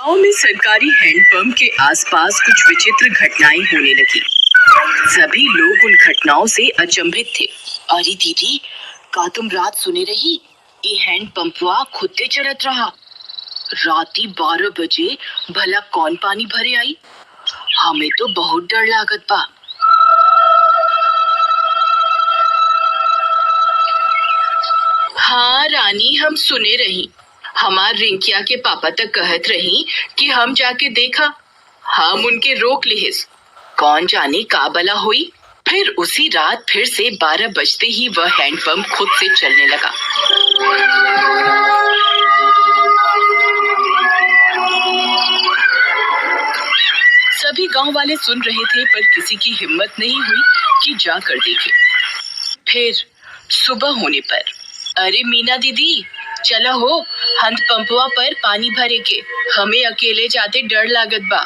गांव में सरकारी हैंडपंप के आसपास कुछ विचित्र घटनाएं होने लगी। सभी लोग उन घटनाओं से अचंभित थे। अरे दीदी, का तुम रात सुने रही? ये हैंडपंपवा खुदे चढ़त रहा। राती 12 बजे भला कौन पानी भरे आई? हमें तो बहुत डर लागत बा। हाँ रानी, हम सुने रही। हमार रिंकिया के पापा तक कहत रही कि हम जाके देखा। हम उनके रोक लिहिस। कौन जाने का बला हुई। फिर उसी रात फिर से 12 बजते ही वह हैंडपंप खुद से चलने लगा। सभी गांव वाले सुन रहे थे, पर किसी की हिम्मत नहीं हुई कि जाकर देखे। फिर सुबह होने पर, अरे मीना दीदी, चला हो, हैंडपंपवा पर पानी भरे के। हमें अकेले जाते डर लागत बा।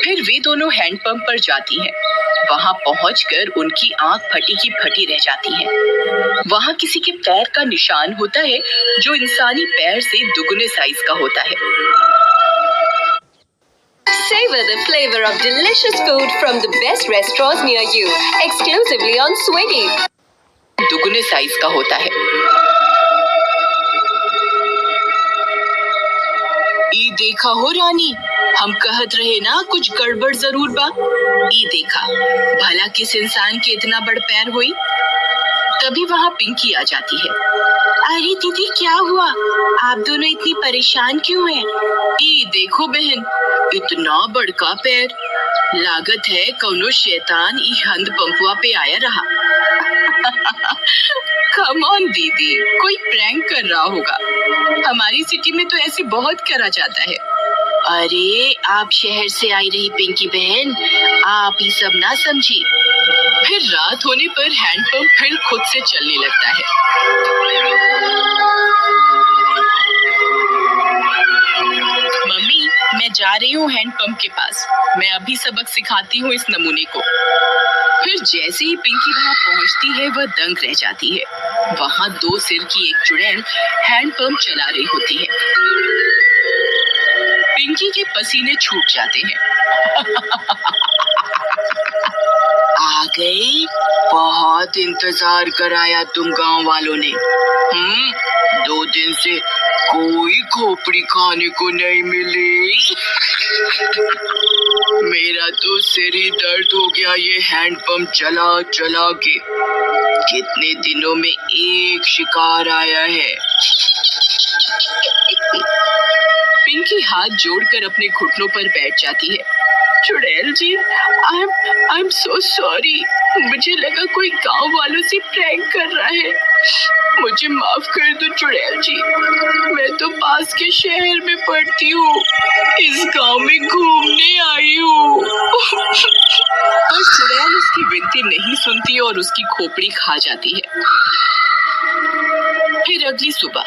फिर वे दोनों हैंडपंप पर जाती हैं। वहां पहुंचकर उनकी आंख फटी की फटी रह जाती है। वहां किसी के पैर का निशान होता है, जो इंसानी पैर से दुगने साइज का होता है। Savor the flavor of delicious food from the best restaurants near you, exclusively on Swiggy. दुगने साइज का होता है। ई देखा हो रानी, हम कहत रहे ना कुछ गड़बड़ जरूर बा। ई देखा, भला किस इंसान के इतना बड़ पैर हुई। तभी वहाँ पिंकी आ जाती है। अरे दीदी, क्या हुआ? आप दोनों इतनी परेशान क्यों हैं? ई देखो बहन, इतना बड़का पैर। लागत है कौनो शैतान ई हैंडपंपवा पे आया रहा। कम ऑन दीदी, कोई प्रैंक कर रहा होगा। हमारी सिटी में तो ऐसे बहुत करा जाता है। अरे आप शहर से आई रही पिंकी बहन, आप ये सब ना समझी। फिर रात होने पर हैंडपंप फिर खुद से चलने लगता है। मम्मी, मैं जा रही हूँ हैंडपंप के पास। मैं अभी सबक सिखाती हूँ इस नमूने को। फिर जैसे ही पिंकी वहाँ पहुँचती है, वह दंग रह जाती है। वहाँ 2 सिर की एक चुड़ैल हैंडपंप चला रही होती है। पिंकी के पसीने छूट जाते हैं। आ गई, बहुत इंतजार कराया तुम गांव वालों ने। 2 दिन से कोई खोपड़ी खाने को नहीं मिली। मेरा तो सिर ही दर्द हो गया ये हैंडपंप चला चला के। कितने दिनों में एक शिकार आया है। पिंकी हाथ जोड़कर अपने घुटनों पर बैठ जाती है। चुड़ैल जी, आई एम सो सॉरी। मुझे लगा कोई गांव वालों से प्रैंक कर रहा है। मुझे माफ कर दो चुड़ैल जी। मैं तो पास के शहर में पढ़ती हूँ, इस गांव में घूमने आई हूँ। पर चुड़ैल उसकी विनती नहीं सुनती और उसकी खोपड़ी खा जाती है। फिर अगली सुबह,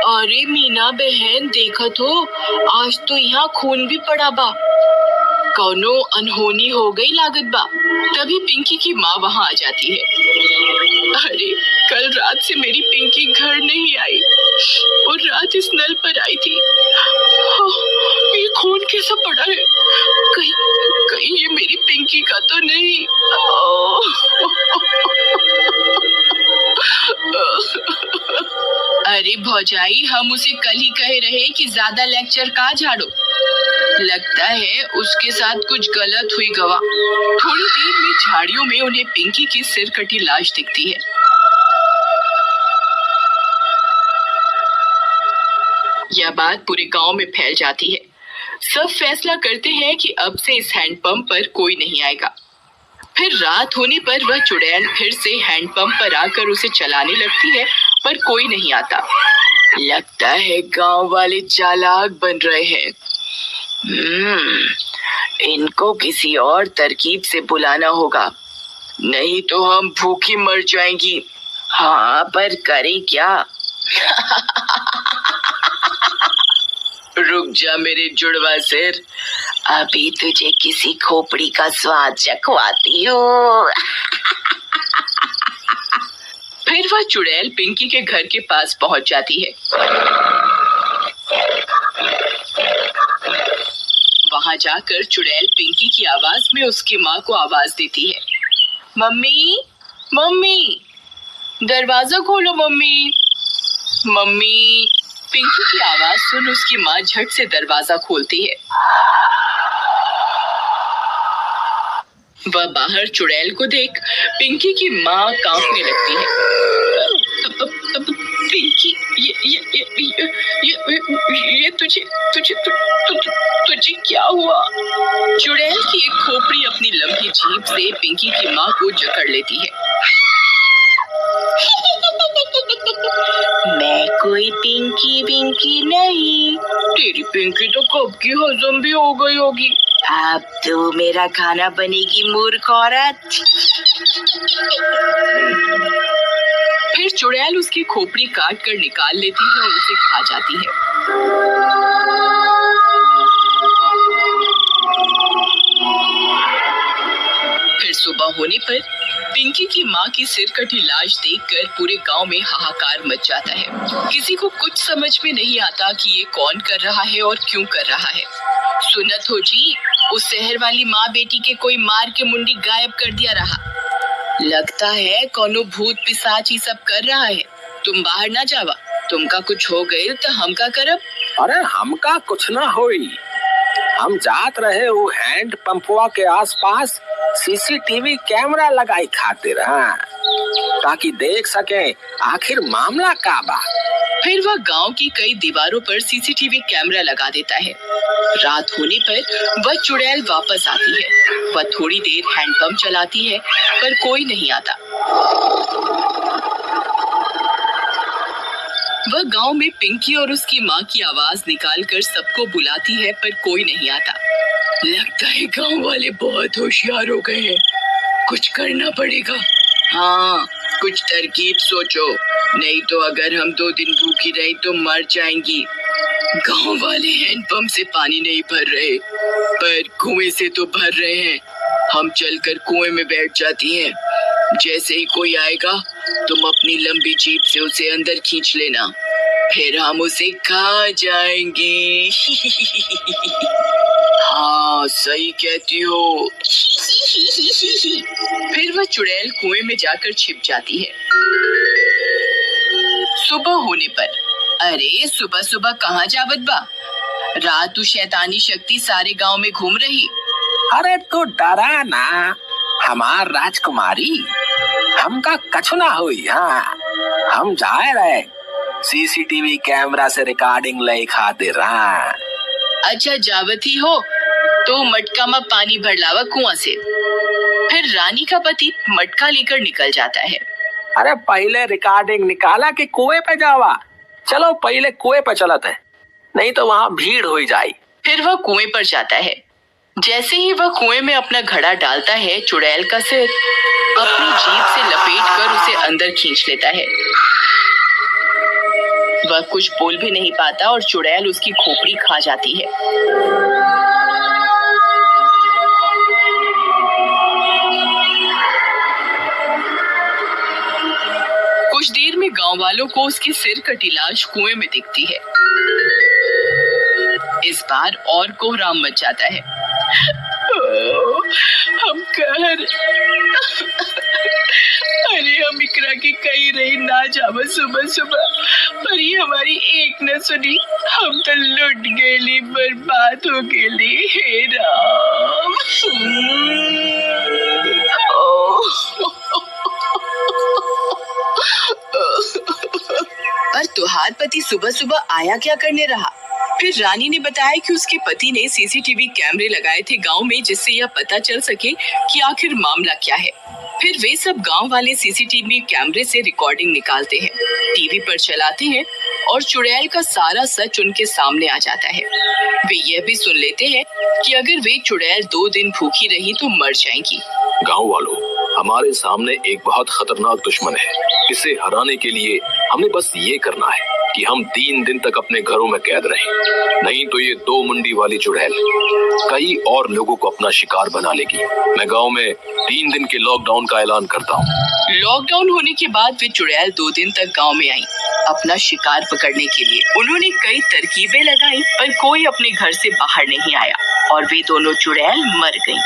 अरे मीना बहन, देखत हो, आज तो यहाँ खून भी पड़ा बा। कौनो अनहोनी हो गई लागत बा। तभी पिंकी की माँ वहाँ आ जाती है। अरे कल रात से मेरी पिंकी घर नहीं आई और रात इस नल पर आई थी। ये खून कैसा पड़ा है? कहीं ये मेरी पिंकी का तो नहीं। अरे भौजाई, हम उसे कल ही कहे रहे कि ज्यादा लेक्चर का झाड़ो। लगता है उसके साथ कुछ गलत हुई गवा। थोड़ी देर में झाड़ियों में उन्हें पिंकी की सिर कटी लाश दिखती है। यह बात पूरे गांव में फैल जाती है। सब फैसला करते हैं कि अब से इस हैंडपंप पर कोई नहीं आएगा। फिर रात होने पर वह चुड़ैल फिर से हैंडपंप पर आकर उसे चलाने लगती है, पर कोई नहीं आता। लगता है गांव वाले चालाक बन रहे हैं। इनको किसी और तरकीब से बुलाना होगा, नहीं तो हम भूखी मर जाएंगी। हाँ, पर करें क्या? रुक जा मेरे जुड़वा सिर, अभी तुझे किसी खोपड़ी का स्वाद चखवाती हूँ। फिर वह चुड़ैल पिंकी के घर के पास पहुंच जाती है। वहां जाकर चुड़ैल पिंकी की आवाज में उसकी माँ को आवाज देती है। मम्मी, मम्मी, दरवाजा खोलो मम्मी, मम्मी। पिंकी की आवाज सुन उसकी माँ झट से दरवाजा खोलती है। वह बाहर चुड़ैल को देख पिंकी की माँ कांपने लगती है। पिंकी, ये तुझे क्या हुआ? चुड़ैल की एक खोपड़ी अपनी लंबी जीभ से पिंकी की माँ को जकड़ लेती है। मैं कोई पिंकी विंकी नहीं। तेरी पिंकी तो कब की हजम भी हो गई होगी। अब तो मेरा खाना बनेगी मूर्ख औरत। फिर चुड़ैल उसकी खोपड़ी काट कर निकाल लेती है और उसे खा जाती है। फिर सुबह होने पर पिंकी की माँ की सिरकटी लाश देखकर पूरे गांव में हाहाकार मच जाता है। किसी को कुछ समझ में नहीं आता कि ये कौन कर रहा है और क्यों कर रहा है। सुनत हो जी, उस शहर वाली माँ बेटी के कोई मार के मुंडी गायब कर दिया रहा। लगता है कोनो भूत पिशाच ही सब कर रहा है। तुम बाहर ना जावा, तुमका कुछ हो गए तो हमका करब। अरे हमका कुछ ना होई। हम जात रहे वो हैंड पंपवा के आसपास सीसीटीवी कैमरा लगाई खातिर, ताकि देख सके आखिर मामला का बा। फिर वह गांव की कई दीवारों पर सीसीटीवी कैमरा लगा देता है। रात होने पर वह चुड़ैल वापस आती है। वह थोड़ी देर हैंडपंप चलाती है पर कोई नहीं आता। वह गांव में पिंकी और उसकी माँ की आवाज निकालकर सबको बुलाती है पर कोई नहीं आता। लगता है गांव वाले बहुत होशियार हो गए हैं। कुछ करना पड़ेगा। हाँ, कुछ तरकीब सोचो, नहीं तो अगर हम 2 दिन भूखी रही तो मर जाएंगी। गांव वाले हैंडपंप से पानी नहीं भर रहे पर कुएं से तो भर रहे हैं। हम चलकर कुएं में बैठ जाती हैं। जैसे ही कोई आएगा तुम अपनी लंबी जीभ से उसे अंदर खींच लेना, फिर हम उसे खा जाएंगी। हाँ, सही कहती हो। फिर वह चुड़ैल कुएं में जाकर छिप जाती है। सुबह होने पर, अरे सुबह सुबह कहाँ जावत बा? रात तू शैतानी शक्ति सारे गांव में घूम रही। अरे तो डरा ना हमार राजकुमारी, हमका कछु ना हुई। हाँ, हम जाए रहे सीसीटीवी कैमरा से रिकॉर्डिंग ले खातिर। अच्छा जावत ही हो तो मटका में पानी भर लावा कुआं से। फिर रानी का पति मटका लेकर निकल जाता है। अरे पहले रिकॉर्डिंग निकाला कि कुएं पे जावा? चलो पहले कुएं पे चलते हैं, नहीं तो वहाँ भीड़ हो जाए। फिर वह कुएं पर जाता है। जैसे ही वह कुएं में अपना घड़ा डालता है, चुड़ैल का सिर अपनी जीभ से लपेटकर उसे अंदर खींच लेता है। वह कुछ बोल भी नहीं पाता और चुड़ैल उसकी खोपड़ी खा जाती है। कुछ देर में गांव वालों को उसकी सिर कटी लाश कुएं में दिखती है। इस बार और कोहराम मच जाता है। हम कहर, अरे हम इकरा की कही रही ना जावा सुबह सुबह, पर ये हमारी एक न सुनी। हम तो लुट गेली, बर्बाद हो गेली। हे राम। पर तुहार पति सुबह सुबह आया क्या करने रहा? फिर रानी ने बताया कि उसके पति ने सीसीटीवी कैमरे लगाए थे गांव में, जिससे यह पता चल सके कि आखिर मामला क्या है। फिर वे सब गांव वाले सीसीटीवी कैमरे से रिकॉर्डिंग निकालते हैं, टीवी पर चलाते हैं और चुड़ैल का सारा सच उनके सामने आ जाता है। वे यह भी सुन लेते हैं कि अगर वे चुड़ैल 2 दिन भूखी रही तो मर जाएंगी। गांव वालों, हमारे सामने एक बहुत खतरनाक दुश्मन है। इसे हराने के लिए हमें बस ये करना है कि हम 3 दिन तक अपने घरों में कैद रहें, नहीं तो ये 2 मुंडी वाली चुड़ैल कई और लोगों को अपना शिकार बना लेगी। मैं गांव में 3 दिन के लॉकडाउन का ऐलान करता हूँ। लॉकडाउन होने के बाद वे चुड़ैल 2 दिन तक गांव में आई अपना शिकार पकड़ने के लिए। उन्होंने कई तरकीबें लगाई पर कोई अपने घर से बाहर नहीं आया और वे दोनों चुड़ैल मर गईं।